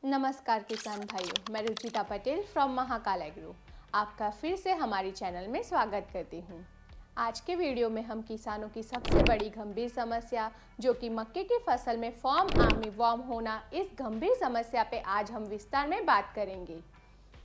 नमस्कार किसान भाइयों, मैं रुचिता पटेल फ्रॉम महाकाल एग्रो आपका फिर से हमारी चैनल में स्वागत करती हूँ। आज के वीडियो में हम किसानों की सबसे बड़ी गंभीर समस्या जो कि मक्के की फसल में फॉर्म आर्मी वर्म होना, इस गंभीर समस्या पे आज हम विस्तार में बात करेंगे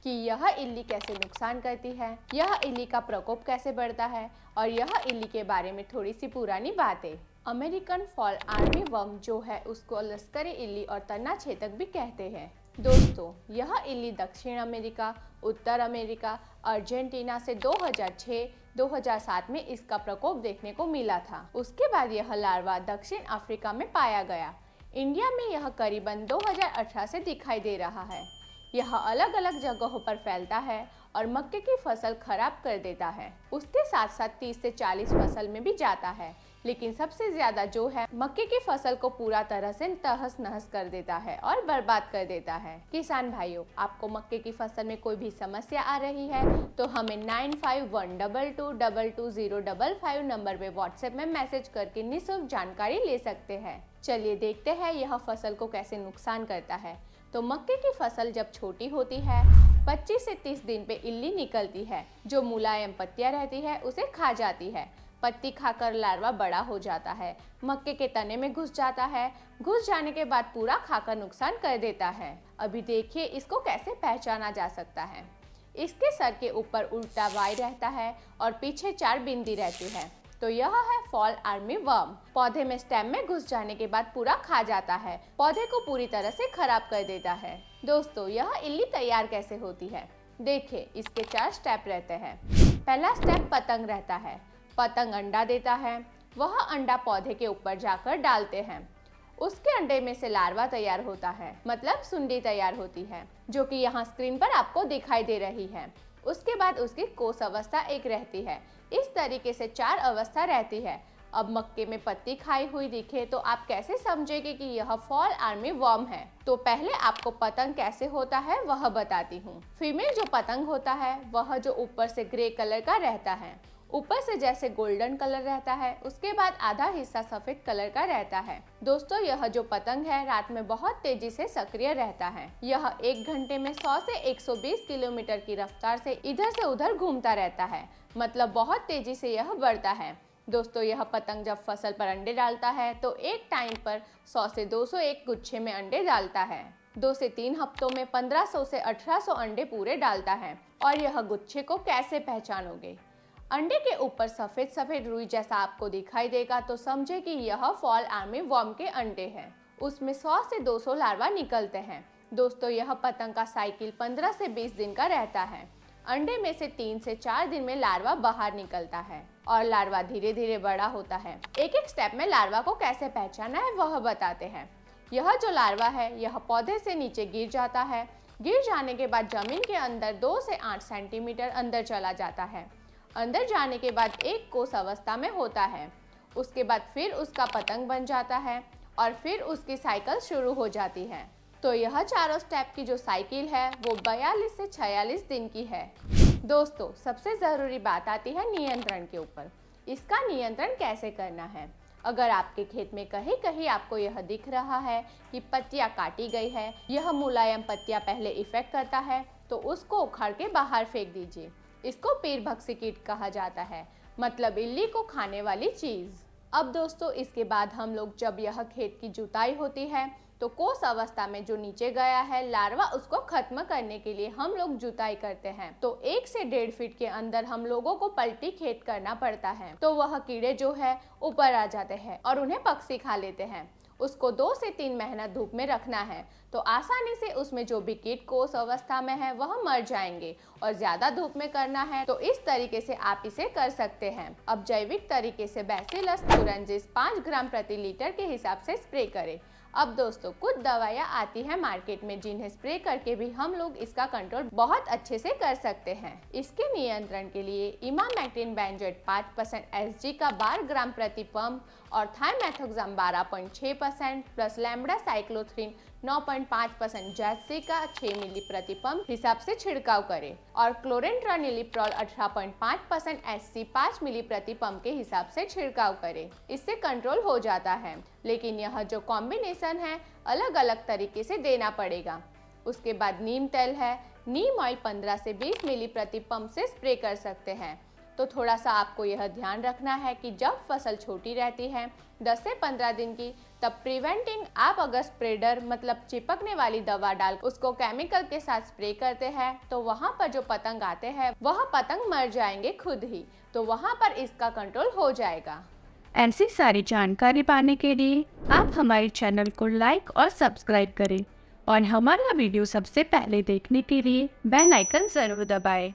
कि यह इल्ली कैसे नुकसान करती है, यह इल्ली का प्रकोप कैसे बढ़ता है और यह इल्ली के बारे में थोड़ी सी पुरानी बातें। अमेरिकन फॉल आर्मी वर्म जो है उसको लश्करी इल्ली और तना छेदक भी कहते हैं। दोस्तों, यह इल्ली दक्षिण अमेरिका, उत्तर अमेरिका, अर्जेंटीना से 2006-2007 में इसका प्रकोप देखने को मिला था। उसके बाद यह लार्वा दक्षिण अफ्रीका में पाया गया। इंडिया में यह करीबन 2018 से दिखाई दे रहा है। यह अलग अलग जगहों पर फैलता है और मक्के की फसल खराब कर देता है। उसके साथ साथ 30 से 40 फसल में भी जाता है, लेकिन सबसे ज्यादा जो है मक्के की फसल को पूरा तरह से तहस नहस कर देता है और बर्बाद कर देता है। किसान भाइयों, आपको मक्के की फसल में कोई भी समस्या आ रही है तो हमें 9512222055 नंबर पे व्हाट्सएप में मैसेज करके निःशुल्क जानकारी ले सकते हैं। चलिए देखते हैं यह फसल को कैसे नुकसान करता है। तो मक्के की फसल जब छोटी होती है 25 से 30 दिन पे इल्ली निकलती है जो मुलायम पत्तियां रहती है उसे खा जाती है। पत्ती खाकर लार्वा बड़ा हो जाता है, मक्के के तने में घुस जाता है। घुस जाने के बाद पूरा खाकर नुकसान कर देता है। अभी देखिए इसको कैसे पहचाना जा सकता है। इसके सर के ऊपर उल्टा वाई रहता है और पीछे 4 बिंदी रहती है। तो यह है फॉल आर्मी वर्म। पौधे में स्टेम में घुस जाने के बाद पूरा खा जाता है, पौधे को पूरी तरह से खराब कर देता है। दोस्तों, यह इल्ली तैयार कैसे होती है? देखिए, इसके 4 स्टेप रहते हैं। पहला स्टेप पतंग रहता है। पतंग अंडा देता है, वह अंडा पौधे के ऊपर जाकर डालते हैं। उसके अंडे में से लार्वा तैयार होता है, मतलब सुंडी तैयार होती है, जो कि यहाँ स्क्रीन पर आपको दिखाई दे रही है। उसके बाद उसकी कोष अवस्था एक रहती है। इस तरीके से 4 अवस्था रहती है। अब मक्के में पत्ती खाई हुई दिखे तो आप कैसे समझेंगे कि यह फॉल आर्मी वर्म है? तो पहले आपको पतंग कैसे होता है वह बताती हूँ। फीमेल जो पतंग होता है वह जो ऊपर से ग्रे कलर का रहता है, ऊपर से जैसे गोल्डन कलर रहता है, उसके बाद आधा हिस्सा सफेद कलर का रहता है। दोस्तों, यह जो पतंग है रात में बहुत तेजी से सक्रिय रहता है। यह 1 घंटे में 100 से 120 किलोमीटर की रफ्तार से इधर से उधर घूमता रहता है, मतलब बहुत तेजी से यह बढ़ता है। दोस्तों, यह पतंग जब फसल पर अंडे डालता है तो एक टाइम पर 100 से 201 गुच्छे में अंडे डालता है। 2 से 3 हफ्तों में 1500 से 1800 अंडे पूरे डालता है। और यह गुच्छे को कैसे पहचानोगे? अंडे के ऊपर सफेद सफेद रुई जैसा आपको दिखाई देगा तो समझे कि यह फॉल आर्मी वर्म के अंडे हैं। उसमें 100 से 200 लार्वा निकलते हैं। दोस्तों, यह पतंग का साइकिल 15 से 20 दिन का रहता है। अंडे में से 3 से 4 दिन में लार्वा बाहर निकलता है और लार्वा धीरे धीरे बड़ा होता है। एक एक स्टेप में लार्वा को कैसे पहचाना है वह बताते हैं। यह जो लार्वा है यह पौधे से नीचे गिर जाता है। गिर जाने के बाद जमीन के अंदर 2 से 8 सेंटीमीटर अंदर चला जाता है। अंदर जाने के बाद एक कोष अवस्था में होता है। उसके बाद फिर उसका पतंग बन जाता है और फिर उसकी साइकिल शुरू हो जाती है। तो यह चारों स्टेप की जो साइकिल है वो 42 से 46 दिन की है। दोस्तों, सबसे ज़रूरी बात आती है नियंत्रण के ऊपर। इसका नियंत्रण कैसे करना है? अगर आपके खेत में कहीं कहीं आपको यह दिख रहा है कि पत्तियां काटी गई है, यह मुलायम पत्तियां पहले इफेक्ट करता है, तो उसको उखाड़ के बाहर फेंक दीजिए। इसको पेड़भक्षी कीट कहा जाता है, मतलब इल्ली को खाने वाली चीज। अब दोस्तों, इसके बाद हम लोग जब यह खेत की जुताई होती है तो कोष अवस्था में जो नीचे गया है लार्वा, उसको खत्म करने के लिए हम लोग जुताई करते हैं। तो 1 से 1.5 फीट के अंदर हम लोगों को पलटी खेत करना पड़ता है। तो वह कीड़े जो है ऊपर आ जाते हैं और उन्हें पक्षी खा लेते हैं। उसको 2 से 3 महीना धूप में रखना है तो आसानी से उसमें जो भी कीट कोष अवस्था में है वह मर जाएंगे। और ज्यादा धूप में करना है तो इस तरीके से आप इसे कर सकते हैं। अब जैविक तरीके से बैसिलस तुरंजिस 5 ग्राम प्रति लीटर के हिसाब से स्प्रे करें। अब दोस्तों, कुछ दवाइयाँ आती हैं मार्केट में जिन्हें स्प्रे करके भी हम लोग इसका कंट्रोल बहुत अच्छे से कर सकते हैं। इसके नियंत्रण के लिए इमामेक्टिन बेंजोएट 5% एसजी का 12 ग्राम प्रति पंप और थाइमेथोक्साम 12.6% प्लस लैम्बडा साइक्लोथ्रिन 9.5% जैसी का 6 मिली प्रति पंप हिसाब से छिड़काव करें और क्लोरेंट्रानिलिप्रोल 18.5% एससी 5 मिली प्रति पंप के हिसाब से छिड़काव करें। इससे कंट्रोल हो जाता है, लेकिन यह जो कॉम्बिनेशन है अलग अलग तरीके से देना पड़ेगा। उसके बाद नीम तेल है, नीम ऑयल 15 से 20 मिली प्रति पंप से स्प्रे कर सकते हैं। तो थोड़ा सा आपको यह ध्यान रखना है कि जब फसल छोटी रहती है 10 से 15 दिन की, तब प्रिवेंटिंग आप अगर स्प्रेडर मतलब चिपकने वाली दवा डाल उसको केमिकल के साथ स्प्रे करते हैं तो वहाँ पर जो पतंग आते हैं वह पतंग मर जाएंगे खुद ही, तो वहाँ पर इसका कंट्रोल हो जाएगा। ऐसी सारी जानकारी पाने के लिए आप हमारे चैनल को लाइक और सब्सक्राइब करें और हमारा वीडियो सबसे पहले देखने के लिए बेल आइकन जरूर दबाएं।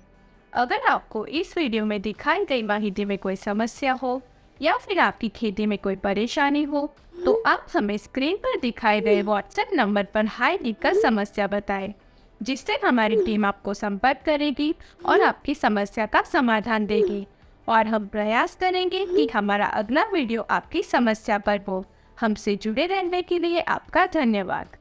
अगर आपको इस वीडियो में दिखाई गई माहिती में कोई समस्या हो या फिर आपकी खेती में कोई परेशानी हो तो आप हमें स्क्रीन पर दिखाए गए व्हाट्सएप नंबर पर हाई लिखकर समस्या बताएं, जिससे हमारी टीम आपको संपर्क करेगी और आपकी समस्या का समाधान देगी और हम प्रयास करेंगे कि हमारा अगला वीडियो आपकी समस्या पर हो। हमसे जुड़े रहने के लिए आपका धन्यवाद।